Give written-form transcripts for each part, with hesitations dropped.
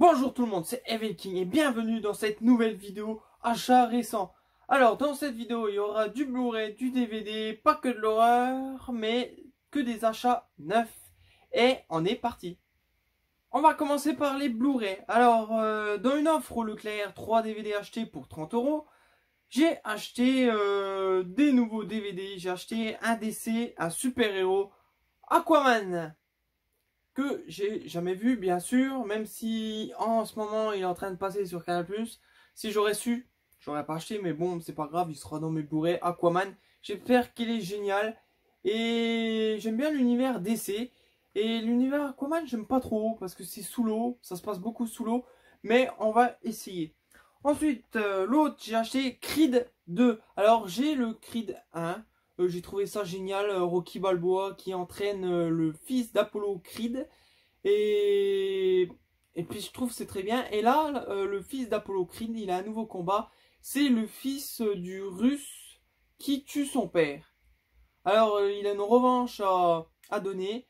Bonjour tout le monde, c'est Evil King et bienvenue dans cette nouvelle vidéo achat récent. Alors dans cette vidéo il y aura du Blu-ray, du DVD, pas que de l'horreur, mais que des achats neufs. Et on est parti. On va commencer par les Blu-ray. Alors dans une offre au Leclerc, 3 DVD achetés pour 30 €, j'ai acheté des nouveaux DVD. J'ai acheté un DC, un super-héros, Aquaman, que j'ai jamais vu bien sûr, même si en ce moment il est en train de passer sur Canal+. Si j'aurais su, j'aurais pas acheté, mais bon c'est pas grave, il sera dans mes Blu-ray. Aquaman, j'espère qu'il est génial et j'aime bien l'univers DC. Et l'univers Aquaman j'aime pas trop parce que c'est sous l'eau, ça se passe beaucoup sous l'eau, mais on va essayer. Ensuite l'autre, j'ai acheté Creed 2. Alors j'ai le Creed 1. J'ai trouvé ça génial, Rocky Balboa qui entraîne le fils d'Apollo Creed. Et puis je trouve c'est très bien. Et là, le fils d'Apollo Creed, il a un nouveau combat. C'est le fils du Russe qui tue son père. Alors il a une revanche à donner.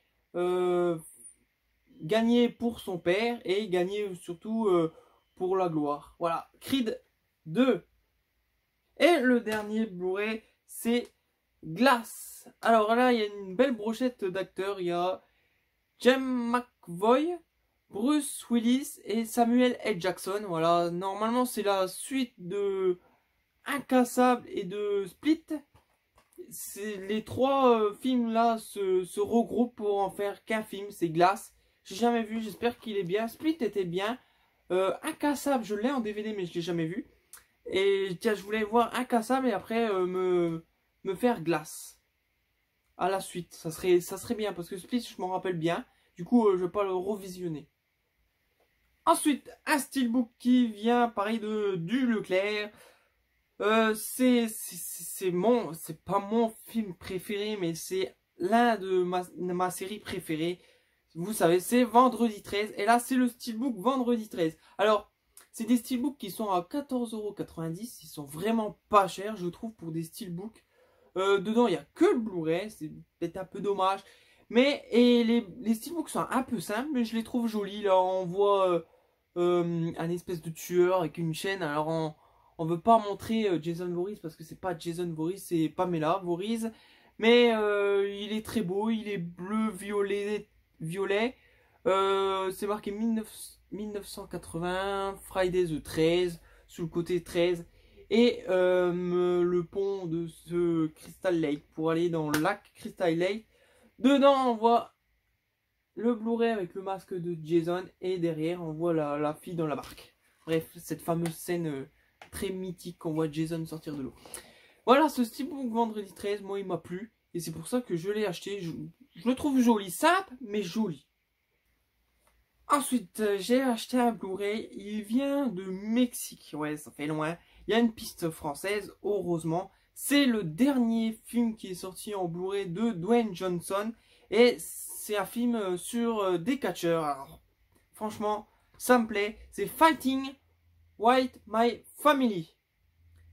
Gagner pour son père et gagner surtout pour la gloire. Voilà, Creed 2. Et le dernier Blu-ray, c'est Glass. Alors là, il y a une belle brochette d'acteurs. Il y a James McAvoy, Bruce Willis et Samuel L. Jackson. Voilà, normalement c'est la suite de Incassable et de Split. Les trois films là se regroupent pour en faire qu'un film, c'est Glass. J'ai jamais vu, j'espère qu'il est bien. Split était bien. Incassable, je l'ai en DVD mais je l'ai jamais vu. Et tiens, je voulais voir Incassable et après me faire Glass à la suite. Ça serait bien parce que Split, je m'en rappelle bien. Du coup, je vais pas le revisionner. Ensuite, un steelbook qui vient, pareil, du Leclerc. C'est pas mon film préféré, mais c'est l'un de ma série préférée. Vous savez, c'est Vendredi 13. Et là, c'est le steelbook Vendredi 13. Alors, c'est des steelbooks qui sont à 14,90 €. Ils sont vraiment pas chers, je trouve, pour des steelbooks. Dedans, il n'y a que le Blu-ray. C'est peut-être un peu dommage. Mais les steelbooks sont un peu simples, mais je les trouve jolis. Là, on voit un espèce de tueur avec une chaîne. Alors, on veut pas montrer Jason Voorhees parce que c'est pas Jason Voorhees, c'est Pamela Voorhees. Mais il est très beau. Il est bleu, violet. C'est marqué 1980, Friday the 13, sous le côté 13. Et le pont de ce Crystal Lake pour aller dans le lac Crystal Lake. Dedans, on voit le Blu-ray avec le masque de Jason. Et derrière, on voit la fille dans la barque. Bref, cette fameuse scène très mythique qu'on voit Jason sortir de l'eau. Voilà, ce steelbook Vendredi 13, moi, il m'a plu. Et c'est pour ça que je l'ai acheté. Je le trouve joli, simple, mais joli. Ensuite, j'ai acheté un Blu-ray. Il vient de Mexique. Ouais, ça fait loin. Il y a une piste française, heureusement. C'est le dernier film qui est sorti en Blu-ray de Dwayne Johnson. Et c'est un film sur des catcheurs. Alors, franchement, ça me plaît. C'est Fighting White My Family.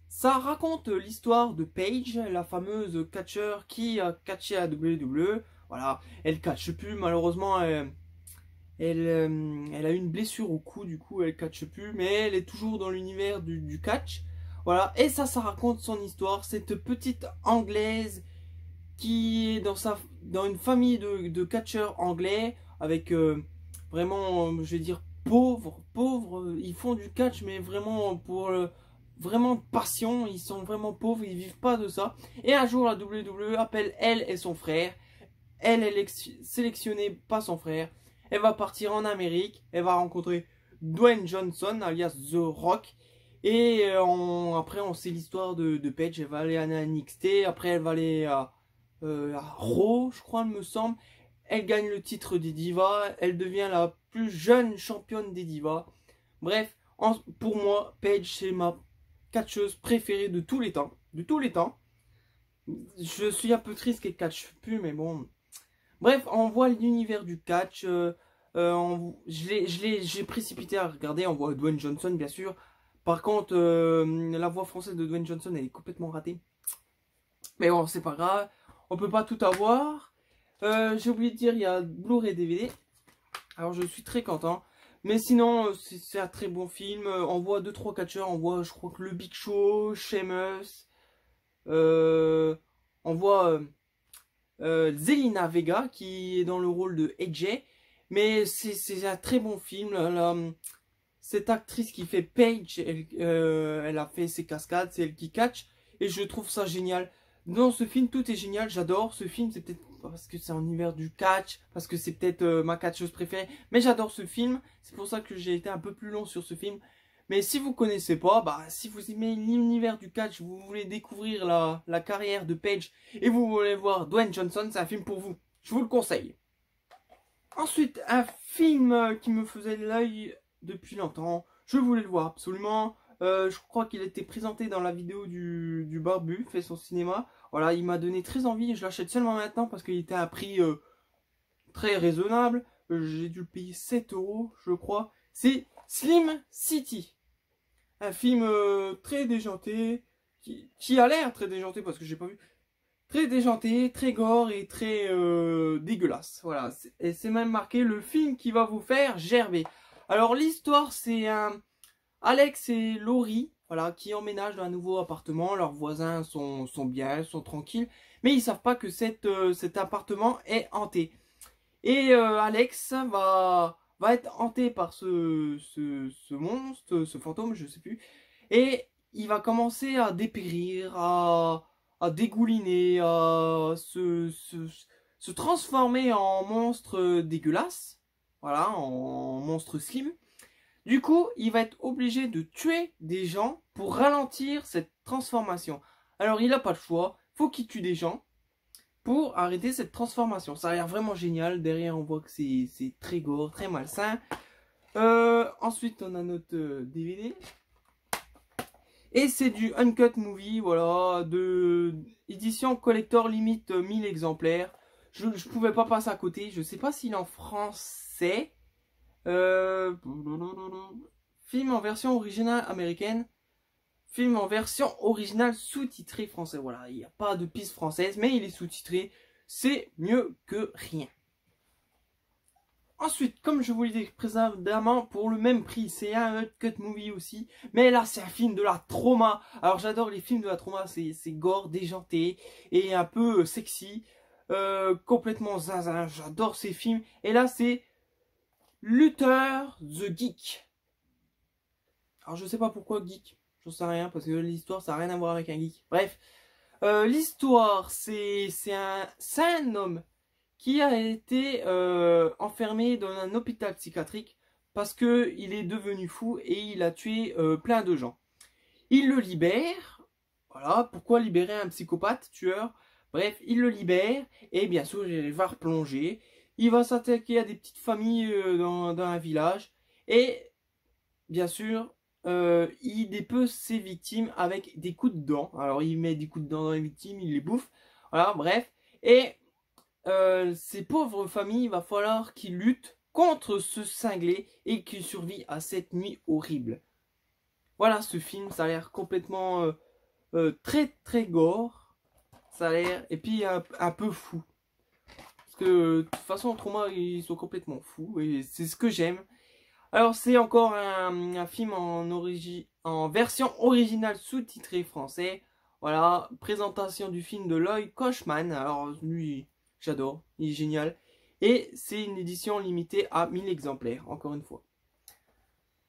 Ça raconte l'histoire de Paige, la fameuse catcheur qui a catché à WWE. Voilà, elle catche plus, malheureusement, elle a eu une blessure au cou, du coup elle catche plus, mais elle est toujours dans l'univers du catch. Voilà, et ça raconte son histoire, cette petite anglaise qui est dans une famille de catcheurs anglais, avec vraiment, je vais dire, pauvres, ils font du catch, mais vraiment pour vraiment de passion, ils sont vraiment pauvres, ils vivent pas de ça. Et un jour la WWE appelle elle et son frère. Elle est sélectionnée par son frère. Elle va partir en Amérique. Elle va rencontrer Dwayne Johnson, alias The Rock. Et après, on sait l'histoire de Paige. Elle va aller à NXT. Après, elle va aller à Raw, je crois, il me semble. Elle gagne le titre des divas. Elle devient la plus jeune championne des divas. Bref, pour moi, Paige, c'est ma catcheuse préférée de tous les temps. De tous les temps. Je suis un peu triste qu'elle catche plus, mais bon. Bref, on voit l'univers du catch. J'ai précipité à regarder. On voit Dwayne Johnson, bien sûr. Par contre, la voix française de Dwayne Johnson, elle est complètement ratée. Mais bon, c'est pas grave. On peut pas tout avoir. J'ai oublié de dire, il y a Blu-ray DVD. Alors, je suis très content. Mais sinon, c'est un très bon film. On voit 2-3 catcheurs. On voit, je crois que le Big Show, Sheamus. On voit Zelina Vega qui est dans le rôle de AJ. Mais c'est un très bon film. Cette actrice qui fait Paige, elle a fait ses cascades, c'est elle qui catch. Et je trouve ça génial. Dans ce film, tout est génial. J'adore ce film. C'est peut-être parce que c'est en univers du catch, parce que c'est peut-être ma catcheuse préférée. Mais j'adore ce film. C'est pour ça que j'ai été un peu plus long sur ce film. Mais si vous connaissez pas, bah si vous aimez l'univers du catch, vous voulez découvrir la carrière de Paige et vous voulez voir Dwayne Johnson, c'est un film pour vous. Je vous le conseille. Ensuite, un film qui me faisait l'œil depuis longtemps. Je voulais le voir absolument. Je crois qu'il a été présenté dans la vidéo du Barbu, fait son cinéma. Voilà, il m'a donné très envie. Je l'achète seulement maintenant parce qu'il était à un prix très raisonnable. J'ai dû le payer 7 €, je crois. C'est Slim City. Un film très déjanté, qui a l'air très déjanté parce que j'ai pas vu. Très déjanté, très gore et très dégueulasse. Voilà, et c'est même marqué le film qui va vous faire gerber. Alors l'histoire, c'est Alex et Laurie, voilà, qui emménagent dans un nouveau appartement. Leurs voisins sont bien, sont tranquilles, mais ils savent pas que cet appartement est hanté. Et Alex va être hanté par ce monstre, ce fantôme, je sais plus. Et il va commencer à dépérir, à dégouliner, à se transformer en monstre dégueulasse. Voilà, en monstre slim. Du coup, il va être obligé de tuer des gens pour ralentir cette transformation. Alors, il n'a pas le choix. Faut qu'il tue des gens pour arrêter cette transformation. Ça a l'air vraiment génial. Derrière, on voit que c'est très gore, très malsain. Ensuite, on a notre DVD. Et c'est du Uncut Movie, voilà, de édition collector limite 1000 exemplaires. Je ne pouvais pas passer à côté. Je ne sais pas s'il est en français. Film en version originale américaine. Film en version originale sous-titré français. Voilà, il n'y a pas de piste française, mais il est sous-titré. C'est mieux que rien. Ensuite, comme je vous l'ai dit précédemment, pour le même prix, c'est un cut movie aussi. Mais là, c'est un film de la trauma. Alors, j'adore les films de la trauma. C'est gore, déjanté et un peu sexy. Complètement zinzin. J'adore ces films. Et là, c'est Luther the Geek. Alors, je sais pas pourquoi geek. J'en sais rien parce que l'histoire, ça n'a rien à voir avec un geek. Bref. L'histoire, c'est un homme qui a été enfermé dans un hôpital psychiatrique parce qu'il est devenu fou et il a tué plein de gens. Il le libère. Voilà, pourquoi libérer un psychopathe tueur? Bref, il le libère et bien sûr, il va replonger. Il va s'attaquer à des petites familles dans un village et bien sûr, il dépece ses victimes avec des coups de dents. Alors, il met des coups de dents dans les victimes, il les bouffe. Voilà, bref. Et ces pauvres familles, il va falloir qu'ils luttent contre ce cinglé et qu'ils survivent à cette nuit horrible. Voilà ce film, ça a l'air complètement très très gore. Ça a l'air, et puis un peu fou. Parce que de toute façon, Trauma, ils sont complètement fous et c'est ce que j'aime. Alors c'est encore un film en version originale sous-titrée français. Voilà, présentation du film de Lloyd Kaufman. Alors lui, j'adore, il est génial. Et c'est une édition limitée à 1000 exemplaires, encore une fois.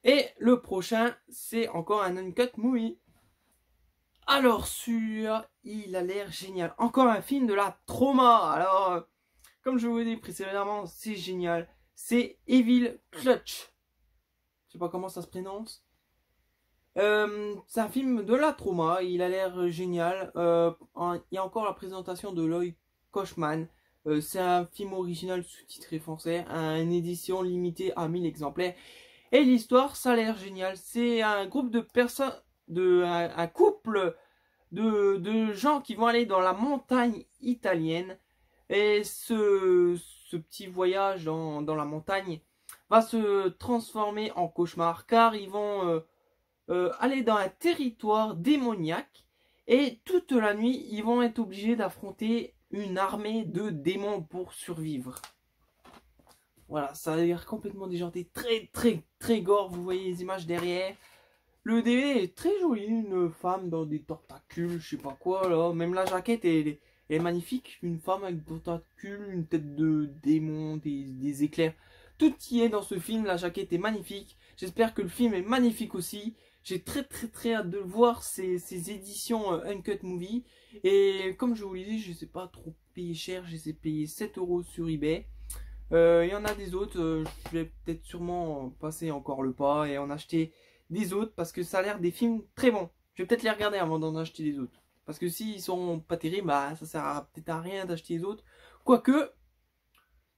Et le prochain, c'est encore un Uncut Movie. Alors celui-là, il a l'air génial. Encore un film de la trauma. Alors, comme je vous l'ai dit précédemment, c'est génial. C'est Evil Clutch. Je sais pas comment ça se prononce. C'est un film de la trauma. Il a l'air génial. Il y a encore la présentation de Lloyd Kaufman. C'est un film original sous-titré français. Une édition limitée à 1000 exemplaires. Et l'histoire, ça a l'air génial. C'est un groupe de personnes, un couple de gens qui vont aller dans la montagne italienne. Et ce petit voyage dans la montagne va se transformer en cauchemar. Car ils vont aller dans un territoire démoniaque. Et toute la nuit, ils vont être obligés d'affronter une armée de démons pour survivre. Voilà, ça a l'air complètement déjanté, très gore, vous voyez les images derrière. Le DVD est très joli, une femme dans des tentacules, je sais pas quoi là, même la jaquette elle est magnifique, une femme avec des tentacules, une tête de démon, des éclairs. Tout y est dans ce film, la jaquette est magnifique, j'espère que le film est magnifique aussi. J'ai très hâte de le voir, ces éditions Uncut Movie. Et comme je vous l'ai dit, je ne sais pas trop payer cher, je les ai payés 7 € sur eBay. Il y en a des autres, je vais peut-être sûrement passer encore le pas et en acheter des autres parce que ça a l'air des films très bons. Je vais peut-être les regarder avant d'en acheter des autres. Parce que s'ils sont pas terribles, bah ça sert peut-être à rien d'acheter les autres. Quoique,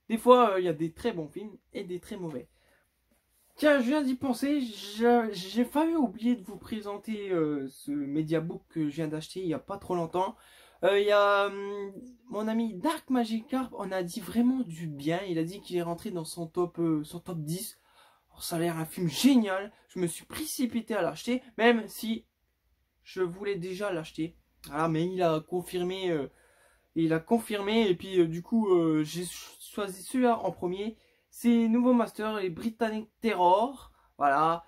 des fois, il y a des très bons films et des très mauvais. Tiens, je viens d'y penser, j'ai failli oublier de vous présenter ce Mediabook que je viens d'acheter il n'y a pas trop longtemps. Il y a mon ami Dark Magikarp, on a dit vraiment du bien, il a dit qu'il est rentré dans son top 10. Alors, ça a l'air un film génial, je me suis précipité à l'acheter, même si je voulais déjà l'acheter. Voilà, mais il a confirmé, et puis du coup j'ai choisi celui-là en premier. C'est nouveau master, les Britannic Terror. Voilà.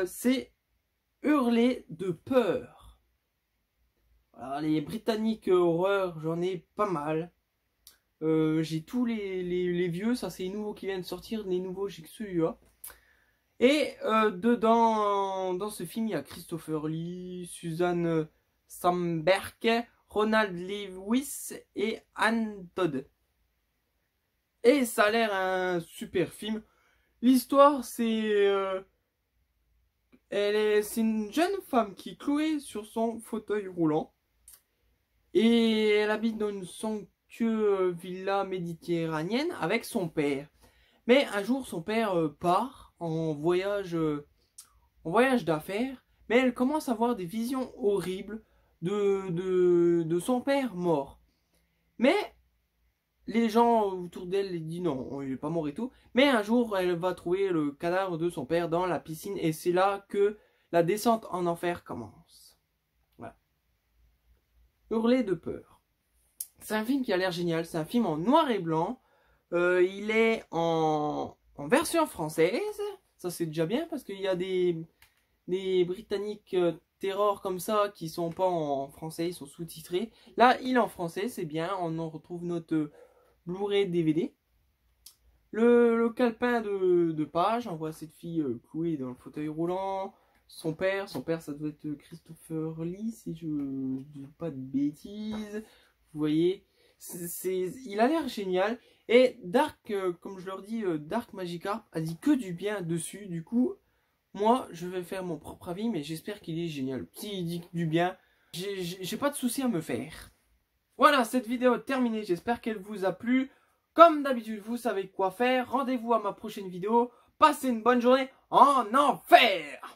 C'est Hurler de peur. Voilà, les Britanniques horreur, j'en ai pas mal. J'ai tous les vieux, ça c'est les nouveaux qui viennent de sortir. Les nouveaux, j'ai que celui-là. Et dedans, dans ce film, il y a Christopher Lee, Susan Samberg, Ronald Lewis et Anne Todd. Et ça a l'air un super film. L'histoire, c'est une jeune femme qui est clouée sur son fauteuil roulant. Et elle habite dans une somptueuse villa méditerranéenne avec son père. Mais un jour, son père part en voyage d'affaires. Mais elle commence à avoir des visions horribles de son père mort. Mais les gens autour d'elle lui disent non, il est pas mort et tout. Mais un jour, elle va trouver le cadavre de son père dans la piscine. Et c'est là que la descente en enfer commence. Voilà. Hurler de peur. C'est un film qui a l'air génial. C'est un film en noir et blanc. Il est en version française. Ça c'est déjà bien parce qu'il y a des Britanniques terror comme ça qui sont pas en français. Ils sont sous-titrés. Là, il est en français. C'est bien. On en retrouve notre Blu-ray DVD. Le calepin de page, on voit cette fille clouée dans le fauteuil roulant. Son père, ça doit être Christopher Lee, si je ne dis pas de bêtises. Vous voyez, il a l'air génial. Et Dark, comme je leur dis, Dark Magikarp a dit que du bien dessus. Du coup, moi, je vais faire mon propre avis, mais j'espère qu'il est génial. S'il dit du bien, j'ai pas de souci à me faire. Voilà, cette vidéo est terminée, j'espère qu'elle vous a plu. Comme d'habitude, vous savez quoi faire. Rendez-vous à ma prochaine vidéo. Passez une bonne journée en enfer!